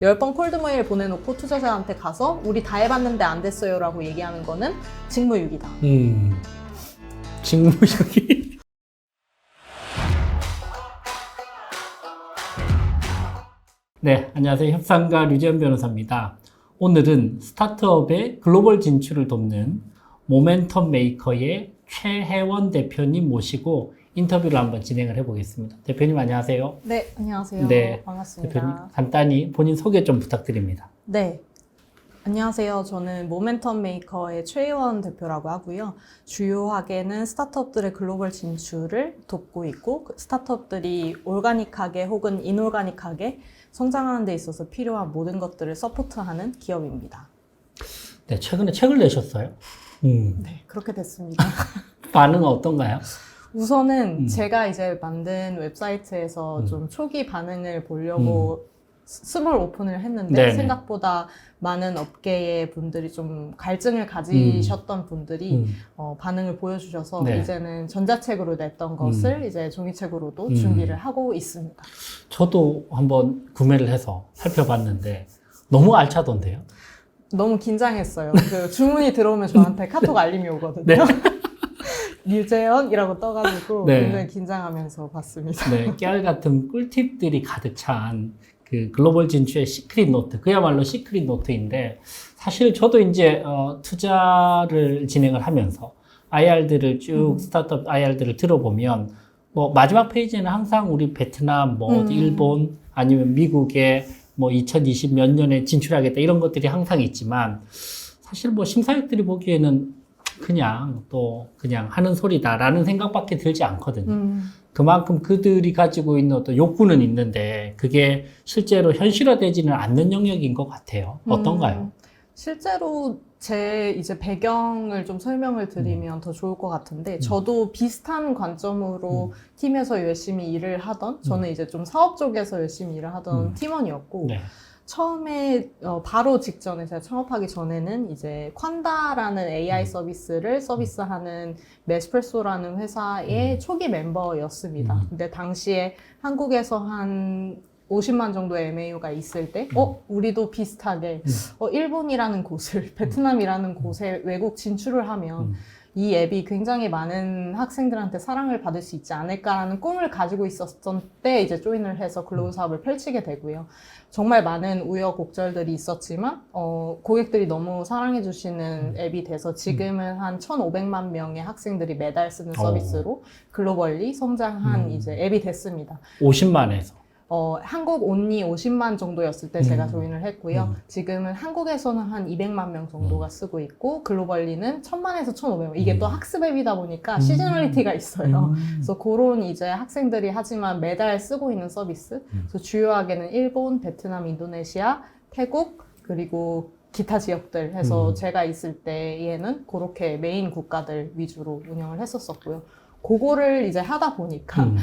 10번 콜드메일 보내놓고 투자자한테 가서 우리 다 해봤는데 안 됐어요 라고 얘기하는 거는 직무유기다. 직무유기. 네, 안녕하세요. 협상가 류재현 변호사입니다. 오늘은 스타트업의 글로벌 진출을 돕는 모멘텀 메이커의 최혜원 대표님 모시고 인터뷰를 한번 진행을 해보겠습니다. 대표님 안녕하세요. 네, 안녕하세요. 네, 반갑습니다. 대표님 간단히 본인 소개 좀 부탁드립니다. 네, 안녕하세요. 저는 모멘텀 메이커의 최혜원 대표라고 하고요. 주요하게는 스타트업들의 글로벌 진출을 돕고 있고 스타트업들이 오가닉하게 혹은 인오가닉하게 성장하는 데 있어서 필요한 모든 것들을 서포트하는 기업입니다. 네, 최근에 책을 내셨어요? 네, 그렇게 됐습니다. 반응은 어떤가요? 우선은 제가 이제 만든 웹사이트에서 좀 초기 반응을 보려고 스몰 오픈을 했는데 네네. 생각보다 많은 업계의 분들이 좀 갈증을 가지셨던 분들이 반응을 보여주셔서 네. 이제는 전자책으로 냈던 것을 이제 종이책으로도 준비를 하고 있습니다. 저도 한번 구매를 해서 살펴봤는데 너무 알차던데요? 너무 긴장했어요. 그 주문이 들어오면 저한테 카톡 알림이 오거든요. 네. 류재현이라고 떠가지고 네. 굉장히 긴장하면서 봤습니다. 네, 깨알 같은 꿀팁들이 가득 찬 그 글로벌 진출의 시크릿 노트, 그야말로 시크릿 노트인데 사실 저도 이제 투자를 진행을 하면서 IR들을 쭉 스타트업 IR들을 들어보면 뭐 마지막 페이지에는 항상 우리 베트남, 뭐 일본 아니면 미국에 뭐 2020 몇 년에 진출하겠다 이런 것들이 항상 있지만 사실 뭐 심사위원들이 보기에는 그냥 하는 소리다라는 생각밖에 들지 않거든요. 그만큼 그들이 가지고 있는 어떤 욕구는 있는데 그게 실제로 현실화되지는 않는 영역인 것 같아요. 어떤가요? 실제로 제 이제 배경을 좀 설명을 드리면 더 좋을 것 같은데 저도 비슷한 관점으로 팀에서 열심히 일을 하던 저는 이제 좀 사업 쪽에서 열심히 일을 하던 팀원이었고 네. 처음에 바로 직전에 제가 창업하기 전에는 이제 콴다라는 AI 서비스를 서비스하는 메스프레소라는 회사의 초기 멤버였습니다. 근데 당시에 한국에서 한 50만 정도의 MAU가 있을 때, 우리도 비슷하게, 일본이라는 곳을, 베트남이라는 곳에 외국 진출을 하면, 이 앱이 굉장히 많은 학생들한테 사랑을 받을 수 있지 않을까라는 꿈을 가지고 있었던 때 이제 조인을 해서 글로벌 사업을 펼치게 되고요. 정말 많은 우여곡절들이 있었지만, 고객들이 너무 사랑해주시는 앱이 돼서 지금은 한 1,500만 명의 학생들이 매달 쓰는 서비스로 글로벌리 성장한 이제 앱이 됐습니다. 50만에서. 한국 온리 50만 정도였을 때 제가 조인을 했고요. 지금은 한국에서는 한 200만 명 정도가 쓰고 있고 글로벌리는 1000만에서 1500만. 이게 또 학습 앱이다 보니까 시즈널리티가 있어요. 그래서 그런 이제 학생들이 하지만 매달 쓰고 있는 서비스. 그래서 주요하게는 일본, 베트남, 인도네시아, 태국 그리고 기타 지역들 해서 제가 있을 때에는 그렇게 메인 국가들 위주로 운영을 했었었고요. 그거를 이제 하다 보니까,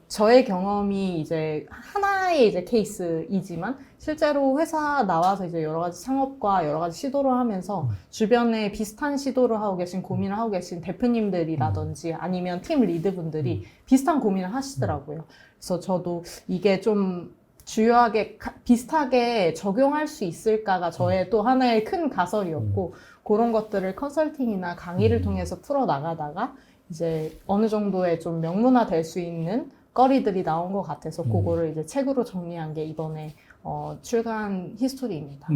저의 경험이 이제 하나의 이제 케이스이지만, 실제로 회사 나와서 이제 여러 가지 창업과 여러 가지 시도를 하면서, 주변에 비슷한 시도를 하고 계신, 고민을 하고 계신 대표님들이라든지 아니면 팀 리드분들이 비슷한 고민을 하시더라고요. 그래서 저도 이게 좀 주요하게 비슷하게 적용할 수 있을까가 저의 또 하나의 큰 가설이었고, 그런 것들을 컨설팅이나 강의를 통해서 풀어나가다가, 이제 어느 정도의 좀 명문화 될 수 있는 거리들이 나온 것 같아서 그거를 이제 책으로 정리한 게 이번에 출간 히스토리입니다.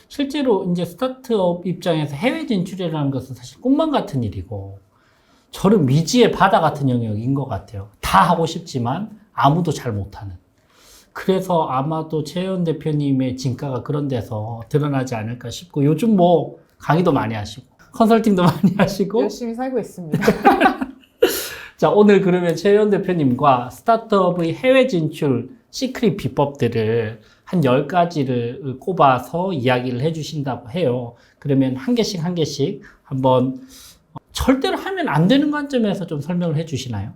실제로 이제 스타트업 입장에서 해외 진출이라는 것은 사실 꿈만 같은 일이고 저는 미지의 바다 같은 영역인 것 같아요. 다 하고 싶지만 아무도 잘 못하는. 그래서 아마도 최혜원 대표님의 진가가 그런 데서 드러나지 않을까 싶고 요즘 뭐 강의도 많이 하시고 컨설팅도 많이 하시고 열심히 살고 있습니다. 자, 오늘 그러면 최혜원 대표님과 스타트업의 해외 진출 시크릿 비법들을 한 10가지를 꼽아서 이야기를 해주신다고 해요. 그러면 한 개씩 한번 절대로 하면 안 되는 관점에서 좀 설명을 해주시나요?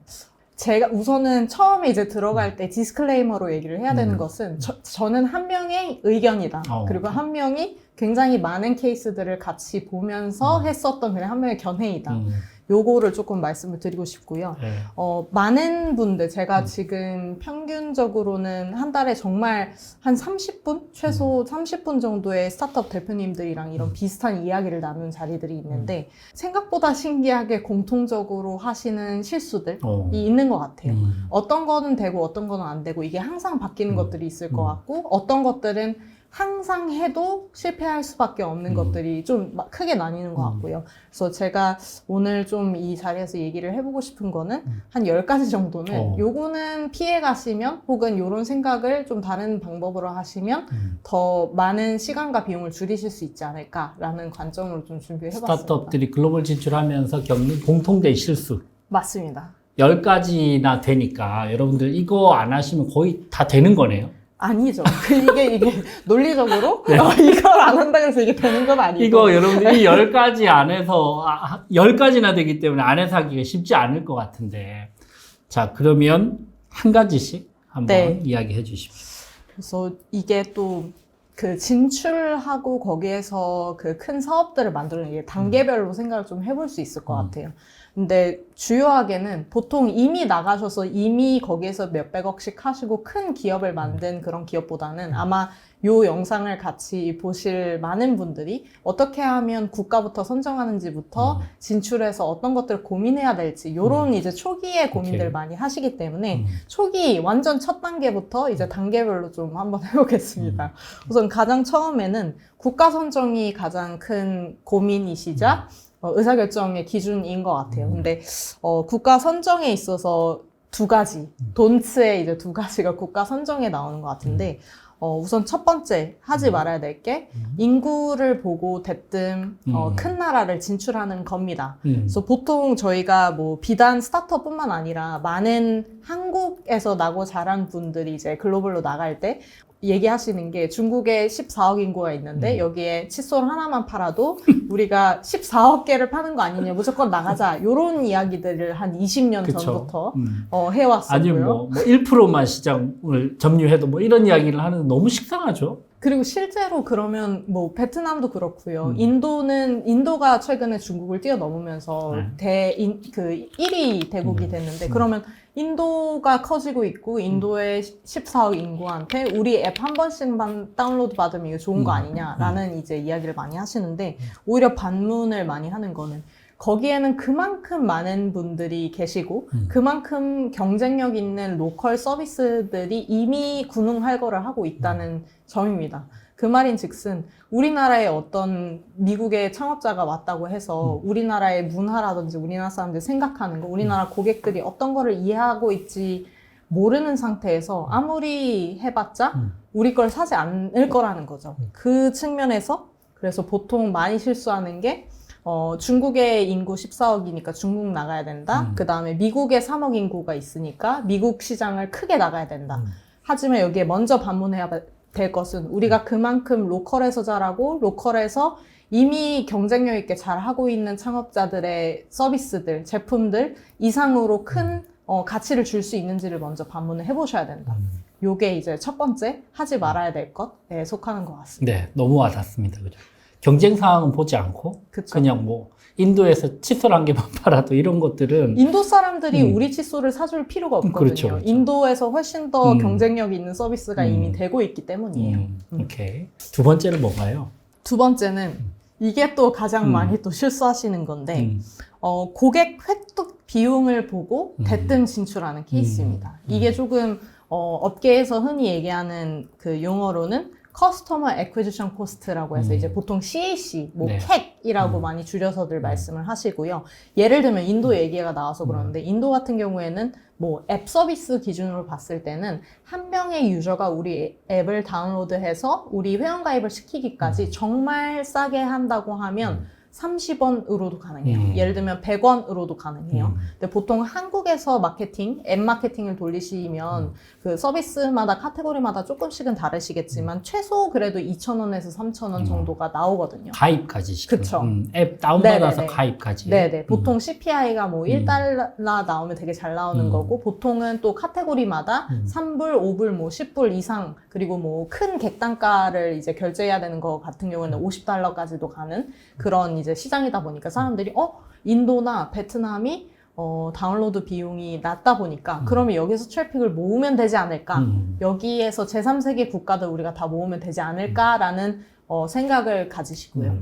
제가 우선은 처음에 이제 들어갈 때 디스클레이머로 얘기를 해야 되는 것은 저는 한 명의 의견이다. 그리고 한 명이 굉장히 많은 케이스들을 같이 보면서 했었던 그냥 한 명의 견해이다. 요거를 조금 말씀을 드리고 싶고요. 네. 많은 분들, 제가 지금 평균적으로는 한 달에 정말 한 30분? 최소 30분 정도의 스타트업 대표님들이랑 이런 비슷한 이야기를 나누는 자리들이 있는데, 생각보다 신기하게 공통적으로 하시는 실수들이 있는 것 같아요. 어떤 거는 되고 어떤 거는 안 되고, 이게 항상 바뀌는 것들이 있을 것 같고, 어떤 것들은 항상 해도 실패할 수밖에 없는 것들이 좀 크게 나뉘는 것 같고요. 그래서 제가 오늘 좀 이 자리에서 얘기를 해보고 싶은 거는 한 10가지 정도는 요거는 피해 가시면 혹은 요런 생각을 좀 다른 방법으로 하시면 더 많은 시간과 비용을 줄이실 수 있지 않을까라는 관점으로 좀 준비해봤습니다. 스타트업들이 글로벌 진출하면서 겪는 공통된 실수. 맞습니다. 10가지나 되니까 여러분들 이거 안 하시면 거의 다 되는 거네요. 아니죠. 이게 논리적으로 이걸 안 한다 그래서 이게 되는 건 아니고. 이거 여러분들이 10가지 안에서 10가지나 되기 때문에 안에서 하기가 쉽지 않을 것 같은데. 자, 그러면 한 가지씩 한번 이야기해 주십시오. 그래서 이게 또 그 진출하고 거기에서 그 큰 사업들을 만드는 게 단계별로 생각을 좀 해볼 수 있을 것 같아요. 근데 주요하게는 보통 이미 나가셔서 이미 거기에서 몇백억씩 하시고 큰 기업을 만든 그런 기업보다는 아마 요 영상을 같이 보실 많은 분들이 어떻게 하면 국가부터 선정하는지부터 진출해서 어떤 것들을 고민해야 될지 요런 이제 초기의 고민들 많이 하시기 때문에 초기 완전 첫 단계부터 이제 단계별로 좀 한번 해보겠습니다. 우선 가장 처음에는 국가 선정이 가장 큰 고민이시자 의사결정의 기준인 것 같아요. 근데 국가 선정에 있어서 두 가지, 돈츠의 이제 두 가지가 국가 선정에 나오는 것 같은데 우선 첫 번째 하지 말아야 될 게 인구를 보고 대뜸 큰 나라를 진출하는 겁니다. 그래서 보통 저희가 뭐 비단 스타트업뿐만 아니라 많은 한국에서 나고 자란 분들이 이제 글로벌로 나갈 때 얘기하시는 게 중국에 14억 인구가 있는데 여기에 칫솔 하나만 팔아도 우리가 14억 개를 파는 거 아니냐, 무조건 나가자, 요런 이야기들을 한 20년 그쵸. 전부터 해왔었고요. 아니면 뭐 1%만 시장을 점유해도 뭐 이런 이야기를 하는 너무 식상하죠. 그리고 실제로 그러면 뭐 베트남도 그렇고요. 인도가 최근에 중국을 뛰어넘으면서 그 1위 대국이 됐는데 그러면 인도가 커지고 있고 인도의 14억 인구한테 우리 앱 한 번씩만 다운로드 받으면 이거 좋은 거 아니냐라는 이제 이야기를 많이 하시는데 오히려 반문을 많이 하는 거는 거기에는 그만큼 많은 분들이 계시고 그만큼 경쟁력 있는 로컬 서비스들이 이미 군웅할 거를 하고 있다는 점입니다. 그 말인 즉슨 우리나라에 어떤 미국의 창업자가 왔다고 해서 우리나라의 문화라든지 우리나라 사람들이 생각하는 거, 우리나라 고객들이 어떤 거를 이해하고 있지 모르는 상태에서 아무리 해봤자 우리 걸 사지 않을 거라는 거죠. 그 측면에서 그래서 보통 많이 실수하는 게 중국의 인구 14억이니까 중국 나가야 된다. 그 다음에 미국에 3억 인구가 있으니까 미국 시장을 크게 나가야 된다. 하지만 여기에 먼저 반문해야 될 것은 우리가 그만큼 로컬에서 자라고 로컬에서 이미 경쟁력 있게 잘 하고 있는 창업자들의 서비스들, 제품들 이상으로 큰 가치를 줄 수 있는지를 먼저 반문을 해보셔야 된다. 요게 이제 첫 번째 하지 말아야 될 것에 속하는 것 같습니다. 네, 너무 와닿습니다. 그죠? 경쟁 상황은 보지 않고 그쵸. 그냥 뭐 인도에서 칫솔 한 개만 팔아도 이런 것들은 인도 사람들이 우리 칫솔을 사줄 필요가 없거든요. 그렇죠. 인도에서 훨씬 더 경쟁력 있는 서비스가 이미 되고 있기 때문이에요. 오케이. 두 번째는 뭔가요? 두 번째는 이게 또 가장 많이 또 실수하시는 건데 고객 획득 비용을 보고 대뜸 진출하는 케이스입니다. 이게 조금 업계에서 흔히 얘기하는 그 용어로는 커스터머 애퀴지션 코스트라고 해서 이제 보통 CAC, 뭐 CAC이라고 많이 줄여서들 말씀을 하시고요. 예를 들면 인도 얘기가 나와서 그러는데 인도 같은 경우에는 뭐 앱 서비스 기준으로 봤을 때는 한 명의 유저가 우리 앱을 다운로드해서 우리 회원가입을 시키기까지 정말 싸게 한다고 하면 30원으로도 가능해요. 예를 들면 100원으로도 가능해요. 근데 보통 한국에서 마케팅, 앱 마케팅을 돌리시면 그 서비스마다 카테고리마다 조금씩은 다르시겠지만 최소 그래도 2,000원에서 3,000원 정도가 나오거든요. 가입까지 시키는. 그쵸. 앱 다운받아서 네네네. 가입까지. 네네. 보통 CPI가 뭐 1달러 나오면 되게 잘 나오는 거고, 보통은 또 카테고리마다 3불, 5불, 뭐 10불 이상, 그리고 뭐 큰 객단가를 이제 결제해야 되는 거 같은 경우에는 $50까지도 가는 그런 이제 시장이다 보니까 사람들이 인도나 베트남이 다운로드 비용이 낮다 보니까 그러면 여기서 트래픽을 모으면 되지 않을까? 여기에서 제3세계 국가들 우리가 다 모으면 되지 않을까라는 생각을 가지시고요.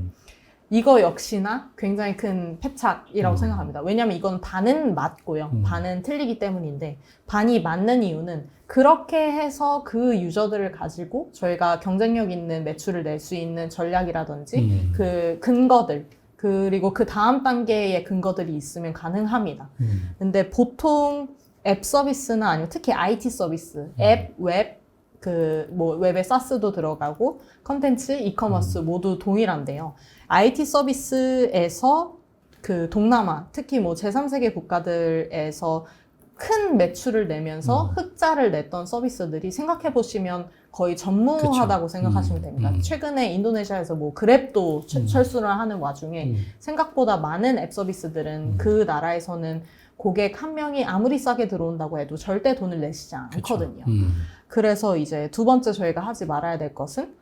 이거 역시나 굉장히 큰 패착이라고 생각합니다. 왜냐하면 이건 반은 맞고요. 반은 틀리기 때문인데 반이 맞는 이유는 그렇게 해서 그 유저들을 가지고 저희가 경쟁력 있는 매출을 낼 수 있는 전략이라든지 그 근거들 그리고 그 다음 단계의 근거들이 있으면 가능합니다. 근데 보통 앱 서비스나 아니면 특히 IT 서비스, 앱, 웹, 웹에 사스도 들어가고 컨텐츠, 이커머스 모두 동일한데요. IT 서비스에서 그 동남아, 특히 뭐 제3세계 국가들에서 큰 매출을 내면서 흑자를 냈던 서비스들이 생각해 보시면 거의 전무하다고 생각하시면 됩니다. 최근에 인도네시아에서 뭐 그랩도 철수를 하는 와중에 생각보다 많은 앱 서비스들은 그 나라에서는 고객 한 명이 아무리 싸게 들어온다고 해도 절대 돈을 내시지 않거든요. 그래서 이제 두 번째 저희가 하지 말아야 될 것은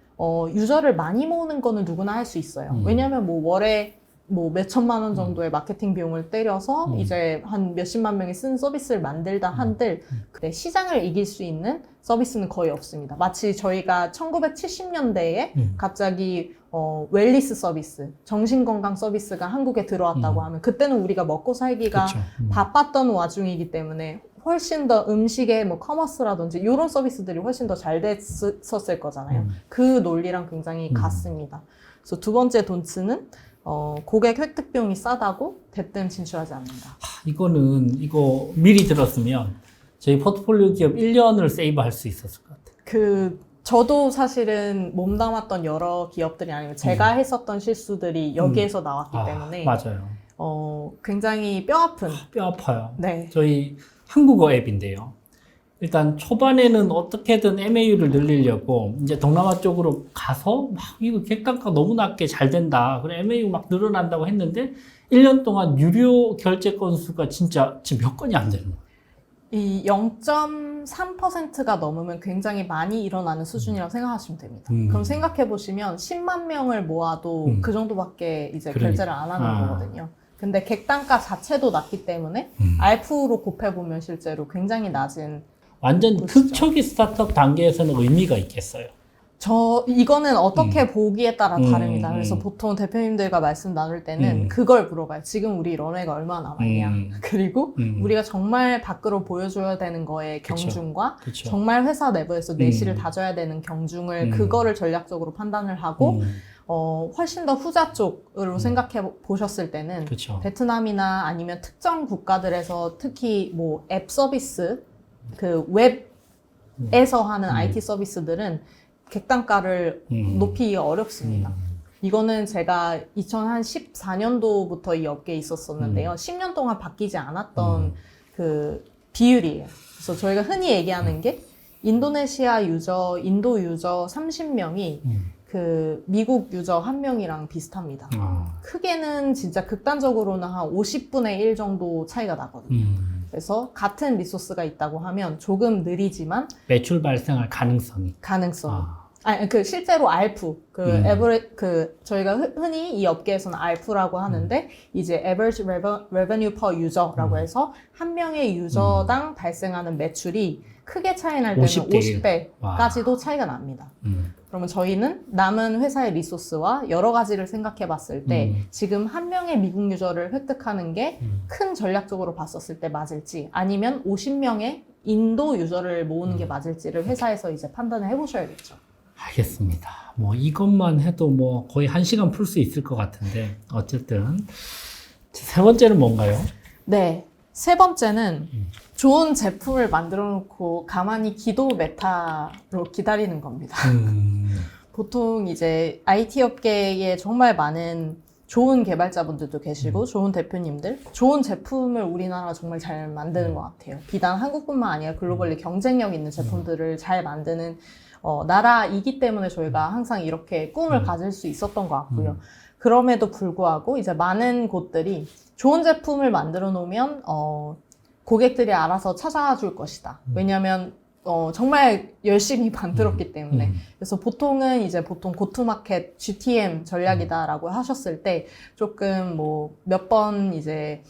유저를 많이 모으는 거는 누구나 할 수 있어요. 왜냐하면 뭐 월에 뭐 몇천만 원 정도의 마케팅 비용을 때려서 이제 한 몇십만 명이 쓴 서비스를 만들다 한들 근데 시장을 이길 수 있는 서비스는 거의 없습니다. 마치 저희가 1970년대에 갑자기 웰니스 서비스, 정신건강 서비스가 한국에 들어왔다고 하면 그때는 우리가 먹고 살기가 바빴던 와중이기 때문에 훨씬 더 음식의 뭐 커머스라든지 이런 서비스들이 훨씬 더 잘 됐었을 거잖아요. 그 논리랑 굉장히 같습니다. 그래서 두 번째 돈츠는 고객 획득 비용이 싸다고 대뜸 진출하지 않는다. 이거 미리 들었으면 저희 포트폴리오 기업 1년을 세이브할 수 있었을 것 같아요. 저도 사실은 몸담았던 여러 기업들이 아니고 제가 했었던 실수들이 여기에서 나왔기 때문에 맞아요. 굉장히 뼈아픈 뼈 아파요. 네. 저희 한국어 앱인데요. 일단 초반에는 어떻게든 MAU를 늘리려고 이제 동남아 쪽으로 가서 막 이거 객단가 너무 낮게 잘 된다. 그래 MAU 막 늘어난다고 했는데 1년 동안 유료 결제 건수가 진짜 지금 몇 건이 안 되는 거예요. 이 0.3%가 넘으면 굉장히 많이 일어나는 수준이라고 생각하시면 됩니다. 그럼 생각해 보시면 10만 명을 모아도 그 정도밖에 이제 결제를 안 하는 거거든요. 근데 객단가 자체도 낮기 때문에 알프로 곱해보면 실제로 굉장히 낮은 완전 보시죠. 극초기 스타트업 단계에서는 의미가 있겠어요. 이거는 어떻게 보기에 따라 다릅니다. 그래서 보통 대표님들과 말씀 나눌 때는 그걸 물어봐요. 지금 우리 런웨이가 얼마나 남았냐. 그리고 우리가 정말 밖으로 보여줘야 되는 거에 경중과 그쵸. 정말 회사 내부에서 내실을 다져야 되는 경중을 그거를 전략적으로 판단을 하고 훨씬 더 후자 쪽으로 생각해 보셨을 때는 그쵸. 베트남이나 아니면 특정 국가들에서 특히 뭐 앱 서비스, 그 웹에서 하는 IT 서비스들은 객단가를 높이기 어렵습니다. 이거는 제가 2014년도부터 이 업계에 있었었는데요. 10년 동안 바뀌지 않았던 그 비율이에요. 그래서 저희가 흔히 얘기하는 게 인도네시아 유저, 인도 유저 30명이 그 미국 유저 1명이랑 비슷합니다. 크게는 진짜 극단적으로는 한 50분의 1 정도 차이가 나거든요. 그래서 같은 리소스가 있다고 하면 조금 느리지만 매출 발생할 가능성이. 실제로 알프, 저희가 흔히 이 업계에서는 알프라고 하는데, 이제 average revenue per user라고 해서 한 명의 유저당 발생하는 매출이 크게 차이 날 때는 50배까지도 차이가 납니다. 그러면 저희는 남은 회사의 리소스와 여러 가지를 생각해 봤을 때, 지금 한 명의 미국 유저를 획득하는 게 큰 전략적으로 봤었을 때 맞을지, 아니면 50명의 인도 유저를 모으는 게 맞을지를 회사에서 이제 판단을 해 보셔야겠죠. 알겠습니다. 뭐 이것만 해도 뭐 거의 1시간 풀 수 있을 것 같은데 어쨌든 세 번째는 뭔가요? 네, 세 번째는 좋은 제품을 만들어 놓고 가만히 기도 메타로 기다리는 겁니다. 보통 이제 IT 업계에 정말 많은 좋은 개발자분들도 계시고 좋은 대표님들, 좋은 제품을 우리나라가 정말 잘 만드는 것 같아요. 비단 한국뿐만 아니라 글로벌리 경쟁력 있는 제품들을 잘 만드는 나라이기 때문에 저희가 항상 이렇게 꿈을 가질 수 있었던 것 같고요. 그럼에도 불구하고 이제 많은 곳들이 좋은 제품을 만들어 놓으면 고객들이 알아서 찾아와 줄 것이다. 왜냐하면 정말 열심히 만들었기 때문에. 그래서 보통은 이제 보통 고투마켓 GTM 전략이다라고 하셨을 때 조금 뭐 몇 번 이제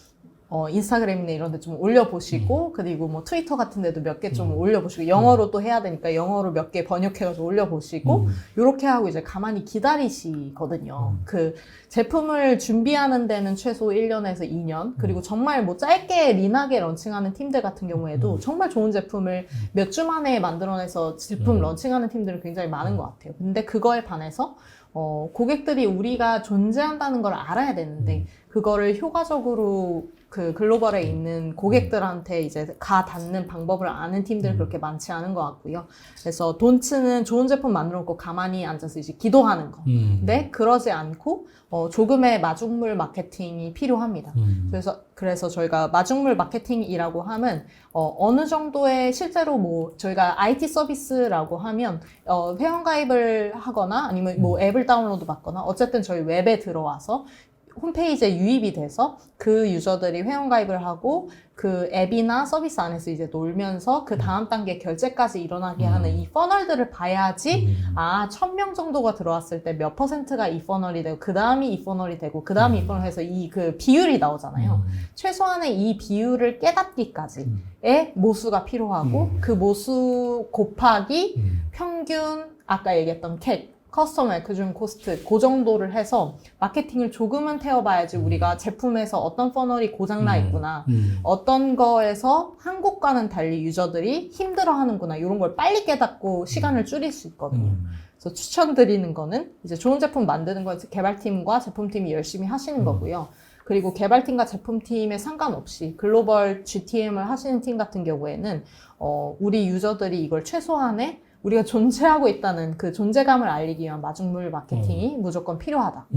인스타그램이나 이런 데 좀 올려보시고, 그리고 뭐 트위터 같은 데도 몇 개 좀 올려보시고, 영어로 또 해야 되니까 영어로 몇 개 번역해가지고 올려보시고, 요렇게 하고 이제 가만히 기다리시거든요. 그 제품을 준비하는 데는 최소 1년에서 2년, 그리고 정말 뭐 짧게 린하게 런칭하는 팀들 같은 경우에도 정말 좋은 제품을 몇 주 만에 만들어내서 제품 런칭하는 팀들은 굉장히 많은 것 같아요. 근데 그거에 반해서 고객들이 우리가 존재한다는 걸 알아야 되는데, 그거를 효과적으로 그 글로벌에 있는 고객들한테 이제 가 닿는 방법을 아는 팀들은 그렇게 많지 않은 것 같고요. 그래서 돈츠는 좋은 제품 만들어 놓고 가만히 앉아서 이제 기도하는 거. 근데 그러지 않고 조금의 마중물 마케팅이 필요합니다. 그래서 저희가 마중물 마케팅이라고 하면 어느 정도의 실제로 뭐 저희가 IT 서비스라고 하면 회원가입을 하거나 아니면 뭐 앱을 다운로드 받거나 어쨌든 저희 웹에 들어와서 홈페이지에 유입이 돼서 그 유저들이 회원가입을 하고 그 앱이나 서비스 안에서 이제 놀면서 그 다음 단계 결제까지 일어나게 하는 이 퍼널들을 봐야지 1000명 정도가 들어왔을 때 몇 퍼센트가 이 퍼널이 되고 그 다음이 이 퍼널이 되고 그 다음이 이 퍼널 해서 이 그 비율이 나오잖아요. 최소한의 이 비율을 깨닫기까지의 모수가 필요하고 그 모수 곱하기 평균 아까 얘기했던 CAC 커스터머 액quisition 코스트 그 정도를 해서 마케팅을 조금은 태워봐야지 우리가 제품에서 어떤 퍼널이 고장나 있구나 어떤 거에서 한국과는 달리 유저들이 힘들어하는구나 이런 걸 빨리 깨닫고 시간을 줄일 수 있거든요. 그래서 추천드리는 거는 이제 좋은 제품 만드는 건 개발팀과 제품팀이 열심히 하시는 거고요. 그리고 개발팀과 제품팀에 상관없이 글로벌 GTM을 하시는 팀 같은 경우에는 우리 유저들이 이걸 최소한의 우리가 존재하고 있다는 그 존재감을 알리기 위한 마중물 마케팅이 무조건 필요하다.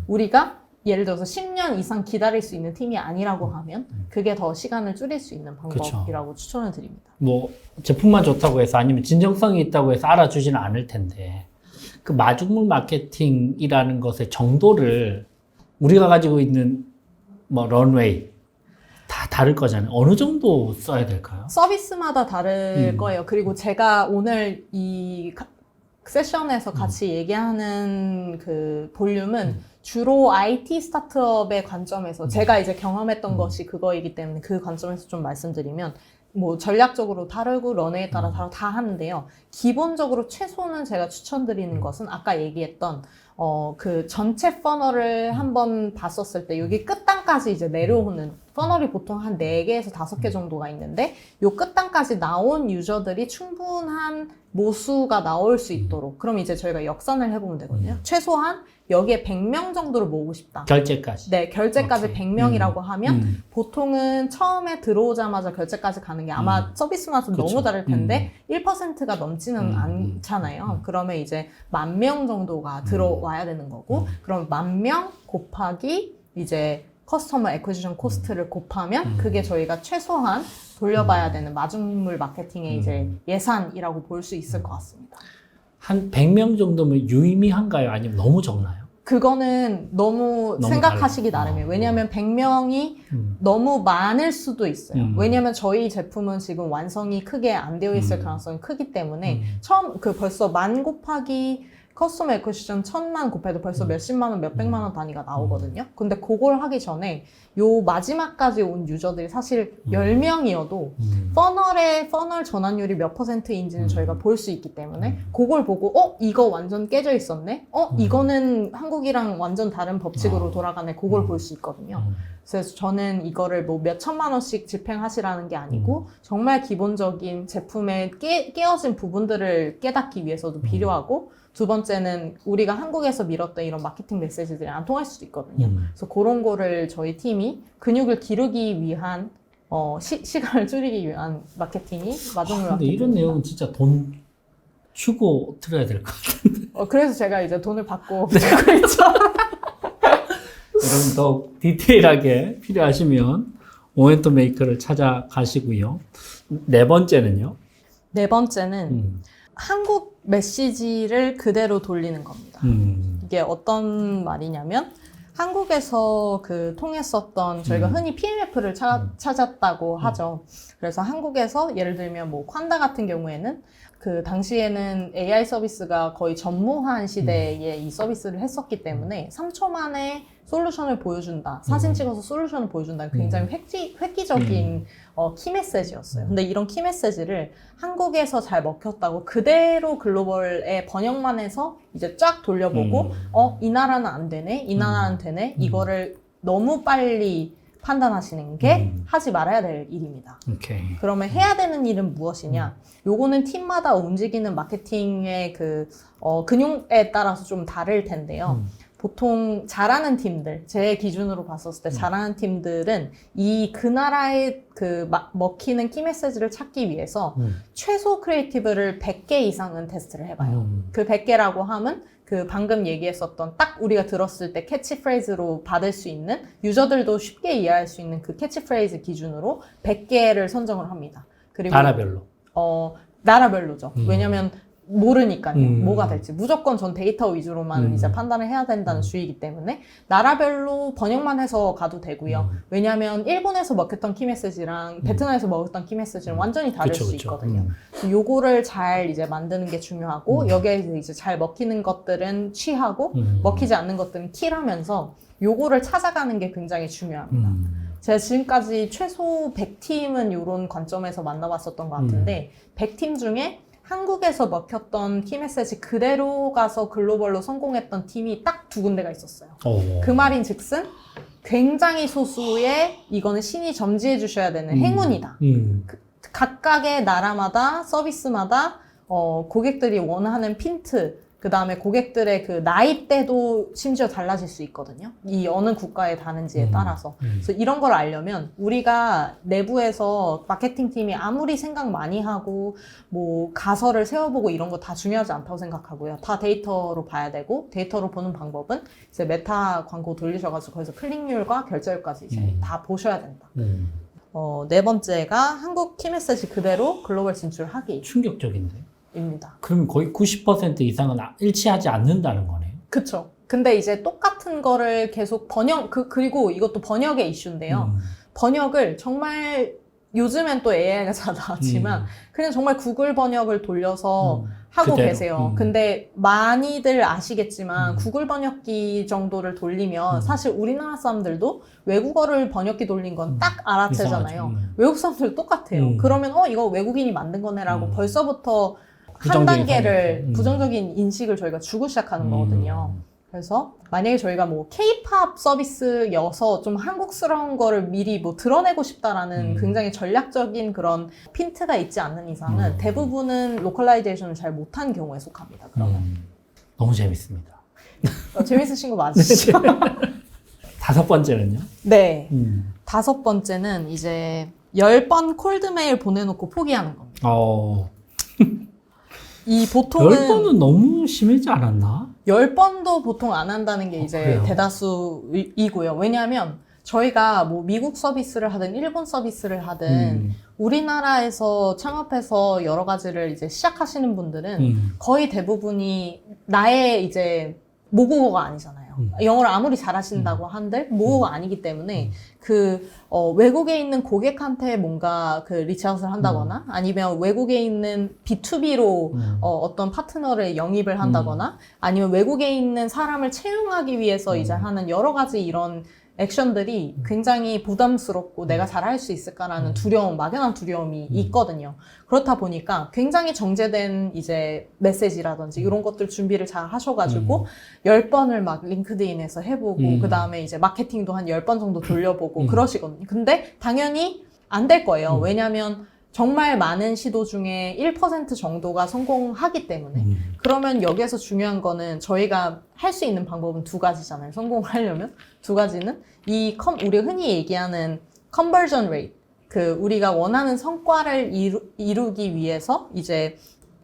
우리가 예를 들어서 10년 이상 기다릴 수 있는 팀이 아니라고 하면 그게 더 시간을 줄일 수 있는 방법이라고 추천을 드립니다. 뭐 제품만 좋다고 해서 아니면 진정성이 있다고 해서 알아주지는 않을 텐데 그 마중물 마케팅이라는 것의 정도를 우리가 가지고 있는 뭐 런웨이 다 다를 거잖아요. 어느 정도 써야 될까요? 서비스마다 다를 거예요. 그리고 제가 오늘 이 세션에서 같이 얘기하는 그 볼륨은 주로 IT 스타트업의 관점에서 제가 이제 경험했던 것이 그거이기 때문에 그 관점에서 좀 말씀드리면 뭐 전략적으로 다르고 런웨이에 따라 다 하는데요. 기본적으로 최소는 제가 추천드리는 것은 아까 얘기했던 그 전체 퍼널을 한번 봤었을 때 여기 끝단까지 이제 내려오는 퍼널이 보통 한 4개에서 5개 정도가 있는데 요 끝단까지 나온 유저들이 충분한 모수가 나올 수 있도록 그럼 이제 저희가 역산을 해보면 되거든요. 최소한 여기에 100명 정도를 모으고 싶다. 결제까지. 네, 결제까지 100명이라고 하면 보통은 처음에 들어오자마자 결제까지 가는 게 아마 서비스마다 그쵸. 너무 다를 텐데 1%가 넘지는 않잖아요. 그러면 이제 10,000명 정도가 들어와야 되는 거고 그럼 10,000명 곱하기 이제 커스터머 액quisition 코스트를 곱하면 그게 저희가 최소한 돌려봐야 되는 마중물 마케팅의 이제 예산이라고 볼 수 있을 것 같습니다. 한 100명 정도면 유의미한가요? 아니면 너무 적나요? 그거는 너무 생각하시기 나름이에요. 왜냐하면 100명이 너무 많을 수도 있어요. 왜냐하면 저희 제품은 지금 완성이 크게 안 되어 있을 가능성이 크기 때문에 처음 벌써 10,000 곱하기 커스터머 액quisition 1,000만 곱해도 벌써 몇십만 원, 몇백만 원 단위가 나오거든요. 근데 그걸 하기 전에 요 마지막까지 온 유저들이 사실 10명이어도 퍼널 전환율이 몇 %인지는 저희가 볼 수 있기 때문에 그걸 보고 이거 완전 깨져 있었네? 이거는 한국이랑 완전 다른 법칙으로 돌아가네. 그걸 볼 수 있거든요. 그래서 저는 이거를 뭐 몇 천만 원씩 집행하시라는 게 아니고 정말 기본적인 제품의 깨어진 부분들을 깨닫기 위해서도 필요하고 두 번째는 우리가 한국에서 밀었던 이런 마케팅 메시지들이 안 통할 수도 있거든요. 그래서 그런 거를 저희 팀이 근육을 기르기 위한 시간을 줄이기 위한 마케팅이 마중물 마케팅입니다. 근데 이런 내용은 진짜 돈 주고 들어야 될 것 같은데. 그래서 제가 이제 돈을 받고 듣고 있죠. 여러분 더 디테일하게 필요하시면 모멘텀 메이커를 찾아가시고요. 네 번째는요? 네 번째는 한국 메시지를 그대로 돌리는 겁니다. 이게 어떤 말이냐면 한국에서 통했었던 저희가 흔히 PMF를 찾았다고 하죠. 그래서 한국에서 예를 들면 뭐 콴다 같은 경우에는 그 당시에는 AI 서비스가 거의 전무한 시대에 이 서비스를 했었기 때문에 3초 만에 솔루션을 보여준다. 사진 찍어서 솔루션을 보여준다. 굉장히 획기적인 키 메시지였어요. 근데 이런 키 메시지를 한국에서 잘 먹혔다고 그대로 글로벌에 번역만 해서 이제 쫙 돌려보고 이 나라는 안 되네, 이 나라는 되네. 이거를 너무 빨리 판단하시는 게 하지 말아야 될 일입니다. 오케이. 그러면 해야 되는 일은 무엇이냐? 요거는 팀마다 움직이는 마케팅의 근육에 따라서 좀 다를 텐데요. 보통 잘하는 팀들, 제 기준으로 봤었을 때 잘하는 팀들은 그 나라의 먹히는 키 메시지를 찾기 위해서 최소 크리에이티브를 100개 이상은 테스트를 해봐요. 그 100개라고 하면 방금 얘기했었던 딱 우리가 들었을 때 캐치프레이즈로 받을 수 있는 유저들도 쉽게 이해할 수 있는 그 캐치프레이즈 기준으로 100개를 선정을 합니다. 그리고 나라별로. 나라별로죠. 왜냐면 모르니까요. 뭐가 될지. 무조건 전 데이터 위주로만 이제 판단을 해야 된다는 주의이기 때문에 나라별로 번역만 해서 가도 되고요. 왜냐면 일본에서 먹혔던 키메시지랑 베트남에서 먹었던 키메시지는 완전히 다를 수 있거든요. 요거를 잘 이제 만드는 게 중요하고 여기에 이제 잘 먹히는 것들은 취하고 먹히지 않는 것들은 킬하면서 요거를 찾아가는 게 굉장히 중요합니다. 제가 지금까지 최소 100팀은 이런 관점에서 만나봤었던 것 같은데 100팀 중에 한국에서 먹혔던 키 메시지 그대로 가서 글로벌로 성공했던 팀이 딱 2군데가 있었어요. 그 말인 즉슨 굉장히 소수의 이거는 신이 점지해 주셔야 되는 행운이다. 각각의 나라마다 서비스마다 고객들이 원하는 핀트 그 다음에 고객들의 나이대도 심지어 달라질 수 있거든요. 이 어느 국가에 다는지에 따라서. 그래서 이런 걸 알려면 우리가 내부에서 마케팅 팀이 아무리 생각 많이 하고 뭐 가설을 세워보고 이런 거 다 중요하지 않다고 생각하고요. 다 데이터로 봐야 되고 데이터로 보는 방법은 이제 메타 광고 돌리셔가지고 거기서 클릭률과 결제율까지 이제 다 보셔야 된다. 네 번째가 한국 키메시지 그대로 글로벌 진출하기. 충격적인데. 입니다. 그러면 거의 90% 이상은 일치하지 않는다는 거네요. 그쵸. 근데 이제 똑같은 거를 계속 그리고 이것도 번역의 이슈인데요. 번역을 정말 요즘엔 또 AI가 잘 나왔지만 그냥 정말 구글 번역을 돌려서 하고 그대로. 계세요. 근데 많이들 아시겠지만 구글 번역기 정도를 돌리면 사실 우리나라 사람들도 외국어를 번역기 돌린 건 딱 알아채잖아요. 외국 사람들 똑같아요. 그러면 이거 외국인이 만든 거네라고 벌써부터 한 단계를 부정적인 인식을 저희가 주고 시작하는 거거든요. 그래서 만약에 저희가 뭐 K-팝 서비스여서 좀 한국스러운 거를 미리 뭐 드러내고 싶다라는 굉장히 전략적인 그런 핀트가 있지 않는 이상은 대부분은 로컬라이제이션을 잘 못한 경우에 속합니다. 그러면 너무 재밌습니다. 재밌으신 거 맞으시죠? 5번째는요? 네. 5번째는 이제 10번 콜드메일 보내놓고 포기하는 겁니다. 이 보통은 10번은 너무 심하지 않았나? 10번도 보통 안 한다는 게 이제 그래요? 대다수이고요. 왜냐하면 저희가 뭐 미국 서비스를 하든 일본 서비스를 하든 우리나라에서 창업해서 여러 가지를 이제 시작하시는 분들은 거의 대부분이 나의 이제 모국어가 아니잖아요. 영어를 아무리 잘하신다고 한들 모국어가 아니기 때문에 외국에 있는 고객한테 뭔가 리치아웃을 한다거나 아니면 외국에 있는 B2B로 어떤 파트너를 영입을 한다거나 아니면 외국에 있는 사람을 채용하기 위해서 이제 하는 여러 가지 이런 액션들이 굉장히 부담스럽고 내가 잘할 수 있을까라는 두려움, 막연한 두려움이 있거든요. 그렇다 보니까 굉장히 정제된 이제 메시지라든지 이런 것들 준비를 잘 하셔가지고 10번을 막 링크드인에서 해보고 그 다음에 이제 마케팅도 한 10번 정도 돌려보고 그러시거든요. 근데 당연히 안 될 거예요. 왜냐면 정말 많은 시도 중에 1% 정도가 성공하기 때문에 그러면 여기에서 중요한 거는 저희가 할 수 있는 방법은 2가지잖아요. 성공하려면 2가지는 우리가 흔히 얘기하는 conversion rate 우리가 원하는 성과를 이루기 위해서 이제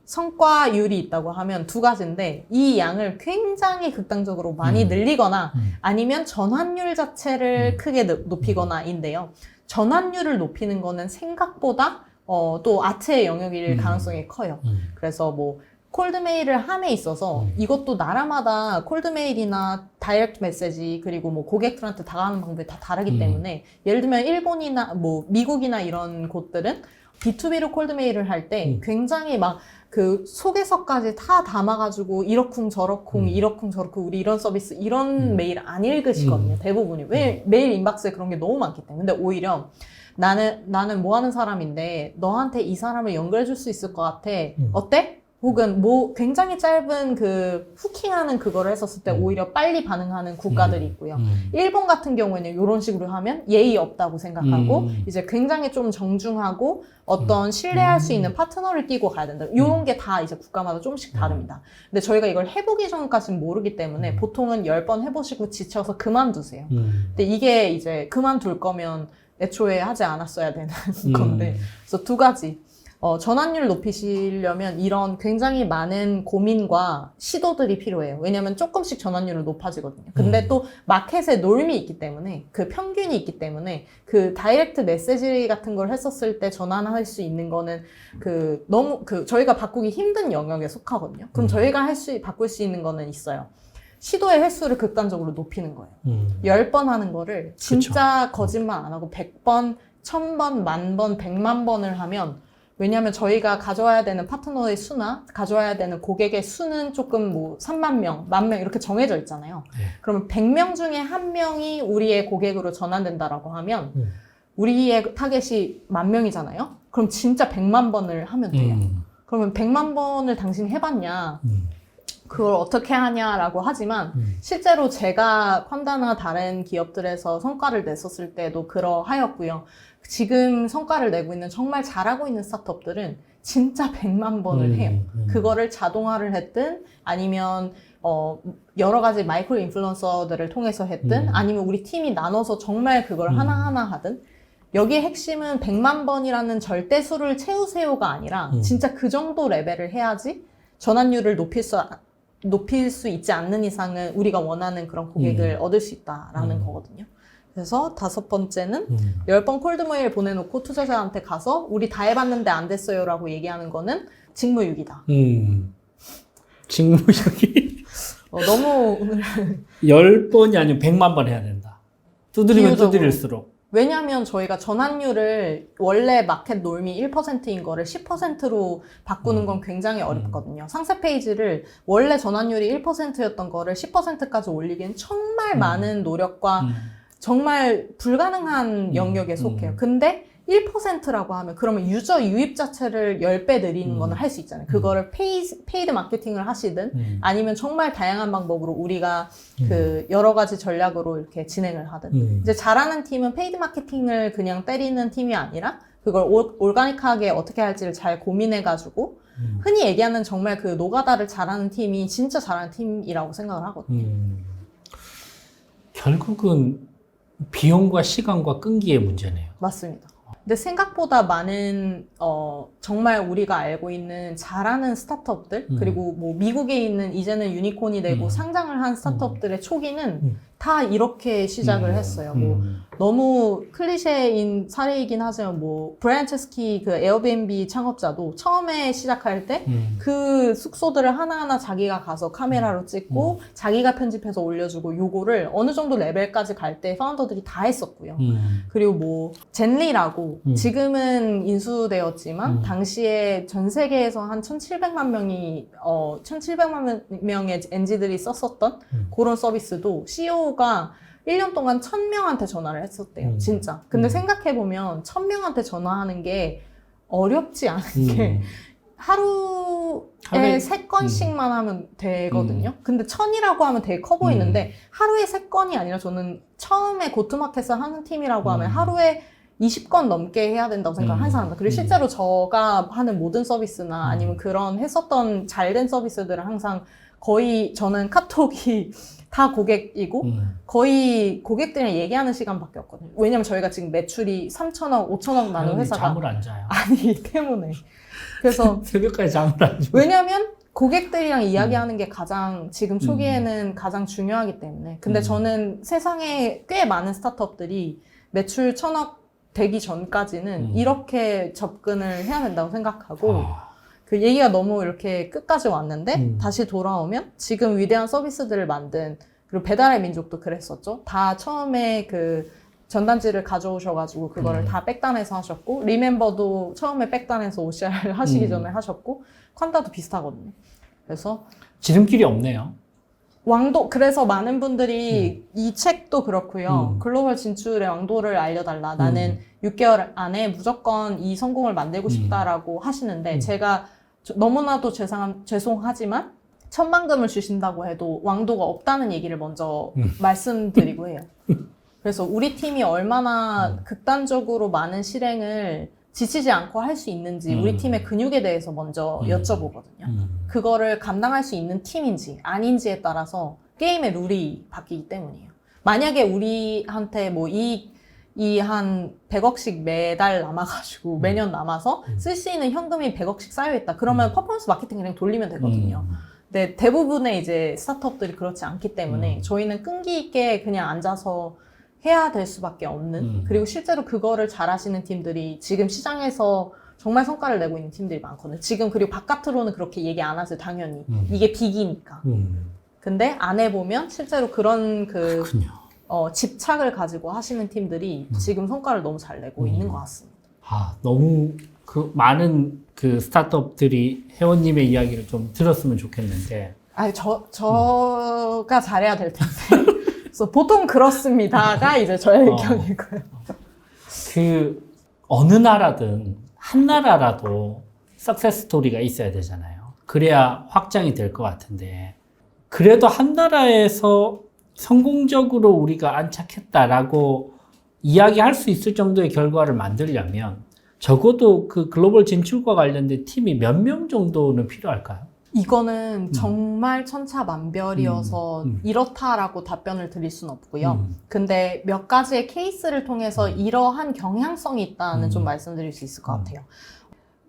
성과율이 있다고 하면 2가지인데 이 양을 굉장히 극단적으로 많이 늘리거나 아니면 전환율 자체를 크게 높이거나인데요. 전환율을 높이는 거는 생각보다 또 아트의 영역일 가능성이 커요. 그래서 뭐 콜드메일을 함에 있어서 이것도 나라마다 콜드메일이나 다이렉트 메시지 그리고 뭐 고객들한테 다가가는 방법이 다 다르기 때문에 예를 들면 일본이나 뭐 미국이나 이런 곳들은 B2B로 콜드메일을 할 때 굉장히 막 그 속에서까지 다 담아가지고 이러쿵 저러쿵 이러쿵 저러쿵 우리 이런 서비스 이런 메일 안 읽으시거든요. 대부분이. 왜 메일 인박스에 그런 게 너무 많기 때문에. 근데 오히려 나는 뭐 하는 사람인데 너한테 이 사람을 연결해 줄 수 있을 것 같아. 어때? 혹은 뭐 굉장히 짧은 그 후킹하는 그거를 했었을 때 오히려 빨리 반응하는 국가들이 있고요. 일본 같은 경우에는 이런 식으로 하면 예의 없다고 생각하고 이제 굉장히 좀 정중하고 어떤 신뢰할 수 있는 파트너를 띄고 가야 된다. 이런 게 다 이제 국가마다 조금씩 다릅니다. 근데 저희가 이걸 해보기 전까지는 모르기 때문에 보통은 10번 해보시고 지쳐서 그만두세요. 근데 이게 이제 그만둘 거면 애초에 하지 않았어야 되는 건데. 그래서 두 가지. 전환율 높이시려면 이런 굉장히 많은 고민과 시도들이 필요해요. 왜냐면 조금씩 전환율은 높아지거든요. 근데 또 마켓에 놀미 있기 때문에 그 평균이 있기 때문에 그 다이렉트 메시지 같은 걸 했었을 때 전환할 수 있는 거는 그 너무 그 저희가 바꾸기 힘든 영역에 속하거든요. 그럼 저희가 바꿀 수 있는 거는 있어요. 시도의 횟수를 극단적으로 높이는 거예요. 10번 하는 거를 진짜 거짓말 안 하고 100번, 1000번, 10,000번, 100만 번을 하면 왜냐하면 저희가 가져와야 되는 파트너의 수나 가져와야 되는 고객의 수는 조금 뭐 3만 명, 10,000명 이렇게 정해져 있잖아요. 그러면 100명 중에 1명이 우리의 고객으로 전환된다라고 하면 우리의 타겟이 10,000명이잖아요. 그럼 진짜 100만 번을 하면 돼요. 그러면 100만 번을 당신이 해봤냐? 그걸 어떻게 하냐라고 하지만 실제로 제가 펀다나 다른 기업들에서 성과를 냈었을 때도 그러하였고요. 지금 성과를 내고 있는 정말 잘하고 있는 스타트업들은 진짜 100만 번을 해요. 그거를 자동화를 했든 아니면 여러 가지 마이크로 인플루언서들을 통해서 했든 아니면 우리 팀이 나눠서 정말 그걸 하나하나 하든 여기의 핵심은 100만 번이라는 절대수를 채우세요가 아니라 진짜 그 정도 레벨을 해야지 전환율을 높일 수 있지 않는 이상은 우리가 원하는 그런 고객을 얻을 수 있다라는 거거든요. 그래서 5번째는 10번 콜드메일 보내놓고 투자자한테 가서 우리 다 해봤는데 안 됐어요 라고 얘기하는 거는 직무유기다. 직무유기. 너무 10번이 아니면 100만 번 해야 된다. 두드리면 비유적으로. 두드릴수록. 왜냐하면 저희가 전환율을 원래 마켓 놀미 1%인 거를 10%로 바꾸는 건 굉장히 어렵거든요. 상세 페이지를 원래 전환율이 1%였던 거를 10%까지 올리기엔 정말 많은 노력과 정말 불가능한 영역에 속해요. 근데 1%라고 하면 그러면 유저 유입 자체를 10배 늘리는 거는 할 수 있잖아요. 그거를 페이드 마케팅을 하시든 아니면 정말 다양한 방법으로 우리가 그 여러 가지 전략으로 이렇게 진행을 하든 이제 잘하는 팀은 페이드 마케팅을 그냥 때리는 팀이 아니라 그걸 올가닉하게 어떻게 할지를 잘 고민해가지고 흔히 얘기하는 정말 그 노가다를 잘하는 팀이 진짜 잘하는 팀이라고 생각을 하거든요. 결국은 비용과 시간과 끈기의 문제네요. 맞습니다. 근데 생각보다 많은 정말 우리가 알고 있는 잘하는 스타트업들 그리고 뭐 미국에 있는 이제는 유니콘이 되고 상장을 한 스타트업들의 초기는 다 이렇게 시작을 했어요. 뭐 너무 클리셰인 사례이긴 하지만 뭐 브라이언 체스키 그 에어비앤비 창업자도 처음에 시작할 때 그 숙소들을 하나하나 자기가 가서 카메라로 찍고 자기가 편집해서 올려주고 요거를 어느 정도 레벨까지 갈 때 파운더들이 다 했었고요. 그리고 뭐 젠리라고 지금은 인수되었지만 당시에 전 세계에서 한 1,700만 명이 1,700만 명의 엔지들이 썼었던 그런 서비스도 CEO가 1년 동안 1,000명한테 전화를 했었대요. 진짜. 근데 생각해보면 1,000명한테 전화하는 게 어렵지 않은 게 하루에 3건씩만 하면 되거든요. 근데 1,000이라고 하면 되게 커 보이는데 하루에 3건이 아니라 저는 처음에 고트마켓을 하는 팀이라고 하면 하루에 20건 넘게 해야 된다고 생각하는 사람들. 그리고 실제로 저가 하는 모든 서비스나 아니면 그런 했었던 잘된 서비스들은 항상 거의 저는 카톡이 다 고객이고 거의 고객들이랑 얘기하는 시간밖에 없거든요. 왜냐면 저희가 지금 매출이 3천억, 5천억 나는 회사가 잠을 안 자요. 아니기 때문에. 그래서 새벽까지 잠을 안 자요. 왜냐면 고객들이랑 이야기하는 게 가장 지금 초기에는 가장 중요하기 때문에. 근데 저는 세상에 꽤 많은 스타트업들이 매출 1,000억 되기 전까지는 이렇게 접근을 해야 된다고 생각하고 그 얘기가 너무 이렇게 끝까지 왔는데 다시 돌아오면 지금 위대한 서비스들을 만든 그리고 배달의 민족도 그랬었죠. 다 처음에 그 전단지를 가져오셔가지고 그거를 다 백단해서 하셨고 리멤버도 처음에 백단해서 OCR을 하시기 전에 하셨고 콴다도 비슷하거든요. 그래서 지름길이 없네요. 왕도 그래서 많은 분들이 이 책도 그렇고요. 글로벌 진출의 왕도를 알려달라. 나는 6개월 안에 무조건 이 성공을 만들고 싶다라고 하시는데 제가 너무나도 죄송하지만 천만금을 주신다고 해도 왕도가 없다는 얘기를 먼저 말씀드리고 해요. 그래서 우리 팀이 얼마나 극단적으로 많은 실행을 지치지 않고 할 수 있는지 우리 팀의 근육에 대해서 먼저 여쭤보거든요. 그거를 감당할 수 있는 팀인지 아닌지에 따라서 게임의 룰이 바뀌기 때문이에요. 만약에 우리한테 뭐 한 100억씩 매달 남아가지고 매년 남아서 쓸 수 있는 현금이 100억씩 쌓여있다. 그러면 퍼포먼스 마케팅 그냥 돌리면 되거든요. 근데 대부분의 이제 스타트업들이 그렇지 않기 때문에 저희는 끈기 있게 그냥 앉아서 해야 될 수밖에 없는 그리고 실제로 그거를 잘하시는 팀들이 지금 시장에서 정말 성과를 내고 있는 팀들이 많거든요. 지금 그리고 바깥으로는 그렇게 얘기 안 하세요. 당연히. 이게 빅이니까. 근데 안 해보면 실제로 그런 그렇군요. 집착을 가지고 하시는 팀들이 지금 성과를 너무 잘 내고 있는 것 같습니다. 아, 너무 그 많은 그 스타트업들이 회원님의 이야기를 좀 들었으면 좋겠는데. 아니, 저가 잘해야 될 텐데. 그래서 보통 그렇습니다가 이제 저의 의견이고요. 그 어느 나라든 한 나라라도 석세스 스토리가 있어야 되잖아요. 그래야 확장이 될 것 같은데 그래도 한 나라에서 성공적으로 우리가 안착했다라고 이야기할 수 있을 정도의 결과를 만들려면 적어도 그 글로벌 진출과 관련된 팀이 몇 명 정도는 필요할까요? 이거는 정말 천차만별이어서 이렇다라고 답변을 드릴 수는 없고요. 근데 몇 가지의 케이스를 통해서 이러한 경향성이 있다는 좀 말씀드릴 수 있을 것 같아요.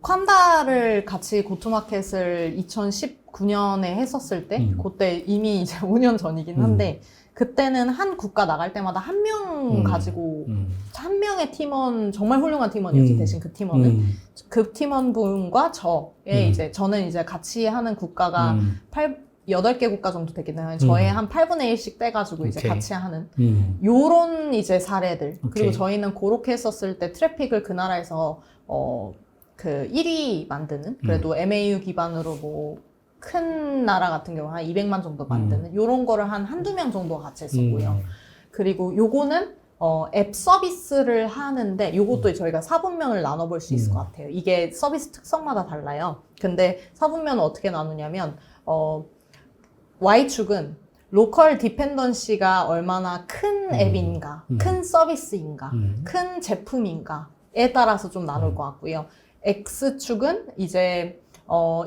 콴다를 같이 고투마켓을 2019년에 했었을 때 그때 이미 이제 5년 전이긴 한데 그때는 한 국가 나갈 때마다 한 명 가지고 한 명의 팀원 정말 훌륭한 팀원이었죠. 대신 그 팀원은 그 팀원분과 저의 이제 저는 이제 같이 하는 국가가 8개 국가 정도 되겠네요. 저의 한 8분의 1씩 떼가지고 이제 같이 하는 요런 이제 사례들. 그리고 저희는 그렇게 했었을 때 트래픽을 그 나라에서 그 1위 만드는 그래도 MAU 기반으로 뭐 큰 나라 같은 경우 한 200만 정도 만드는 요런 거를 한 한두 명 정도 같이 했었고요. 그리고 요거는 앱 서비스를 하는데 요것도 저희가 4분면을 나눠볼 수 있을 것 같아요. 이게 서비스 특성마다 달라요. 근데 4분면은 어떻게 나누냐면 Y축은 로컬 디펜던시가 얼마나 큰 앱인가, 큰 서비스인가, 큰 제품인가에 따라서 좀 나눌 것 같고요. X축은 이제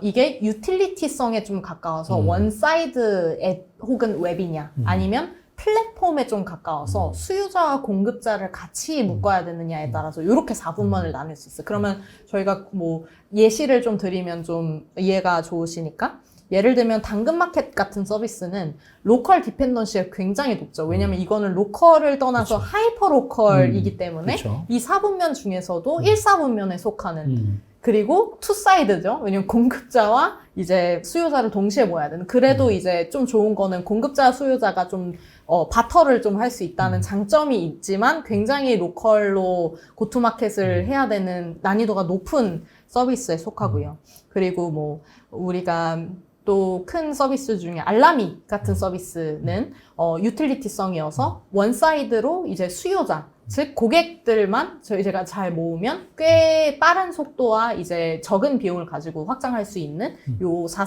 이게 유틸리티성에 좀 가까워서 원사이드 앱 혹은 웹이냐 아니면 플랫폼에 좀 가까워서 수요자와 공급자를 같이 묶어야 되느냐에 따라서 이렇게 4분면을 나눌 수 있어요. 그러면 저희가 뭐 예시를 좀 드리면 좀 이해가 좋으시니까 예를 들면 당근마켓 같은 서비스는 로컬 디펜던시가 굉장히 높죠. 왜냐면 이거는 로컬을 떠나서 하이퍼 로컬이기 때문에 이 4분면 중에서도 1, 4분면에 속하는 그리고 투사이드죠. 왜냐면 공급자와 이제 수요자를 동시에 모아야 되는. 그래도 이제 좀 좋은 거는 공급자, 수요자가 좀 바터를 좀 할 수 있다는 장점이 있지만 굉장히 로컬로 고투마켓을 해야 되는 난이도가 높은 서비스에 속하고요. 그리고 뭐 우리가 또 큰 서비스 중에 알라미 같은 서비스는 유틸리티성이어서 원사이드로 이제 수요자 즉 고객들만 제가 잘 모으면 꽤 빠른 속도와 이제 적은 비용을 가지고 확장할 수 있는 요 3,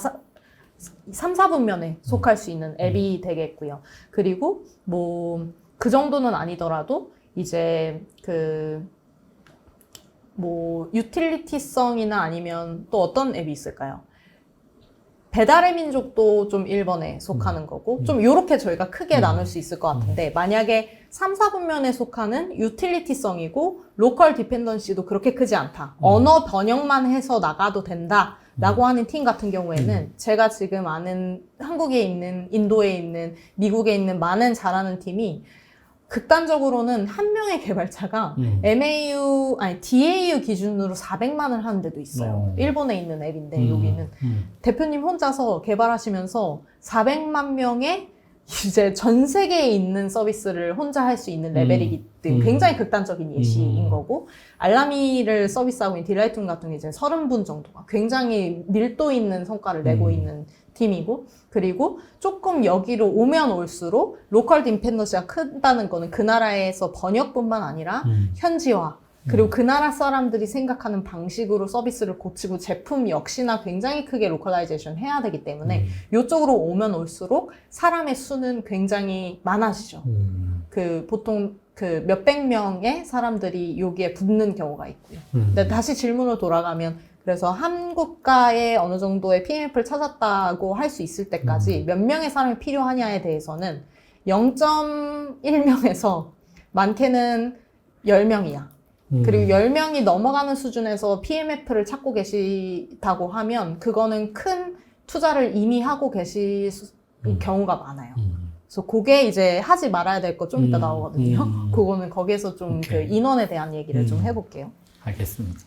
4분면에 속할 수 있는 앱이 되겠고요. 그리고 뭐 그 정도는 아니더라도 이제 뭐 유틸리티성이나 아니면 또 어떤 앱이 있을까요? 배달의 민족도 좀 1번에 속하는 거고 좀 요렇게 저희가 크게 나눌 수 있을 것 같은데 만약에 3, 4분면에 속하는 유틸리티성이고 로컬 디펜던시도 그렇게 크지 않다. 언어 번역만 해서 나가도 된다. 라고 하는 팀 같은 경우에는 제가 지금 아는 한국에 있는, 인도에 있는, 미국에 있는 많은 잘하는 팀이 극단적으로는 한 명의 개발자가 DAU 기준으로 400만을 하는 데도 있어요. 일본에 있는 앱인데 여기는 대표님 혼자서 개발하시면서 400만 명의 이제 전 세계에 있는 서비스를 혼자 할 수 있는 레벨이기 때문에 굉장히 극단적인 예시인 거고, 알라미를 서비스하고 있는 딜라이툰 같은 게 이제 30분 정도가 굉장히 밀도 있는 성과를 내고 있는 팀이고, 그리고 조금 여기로 오면 올수록 로컬 디펜던시가 크다는 거는 그 나라에서 번역뿐만 아니라 현지화, 그리고 그 나라 사람들이 생각하는 방식으로 서비스를 고치고 제품 역시나 굉장히 크게 로컬라이제이션 해야 되기 때문에 이쪽으로 오면 올수록 사람의 수는 굉장히 많아지죠. 그 보통 그 몇백 명의 사람들이 여기에 붙는 경우가 있고요. 근데 다시 질문으로 돌아가면, 그래서 한 국가에 어느 정도의 PMF를 찾았다고 할 수 있을 때까지 몇 명의 사람이 필요하냐에 대해서는 0.1명에서 많게는 10명이야. 그리고 10명이 넘어가는 수준에서 PMF를 찾고 계시다고 하면 그거는 큰 투자를 이미 하고 계실 경우가 많아요. 그래서 그게 이제 하지 말아야 될 거 좀 이따 나오거든요. 그거는 거기에서 좀 그 인원에 대한 얘기를 좀 해볼게요. 알겠습니다.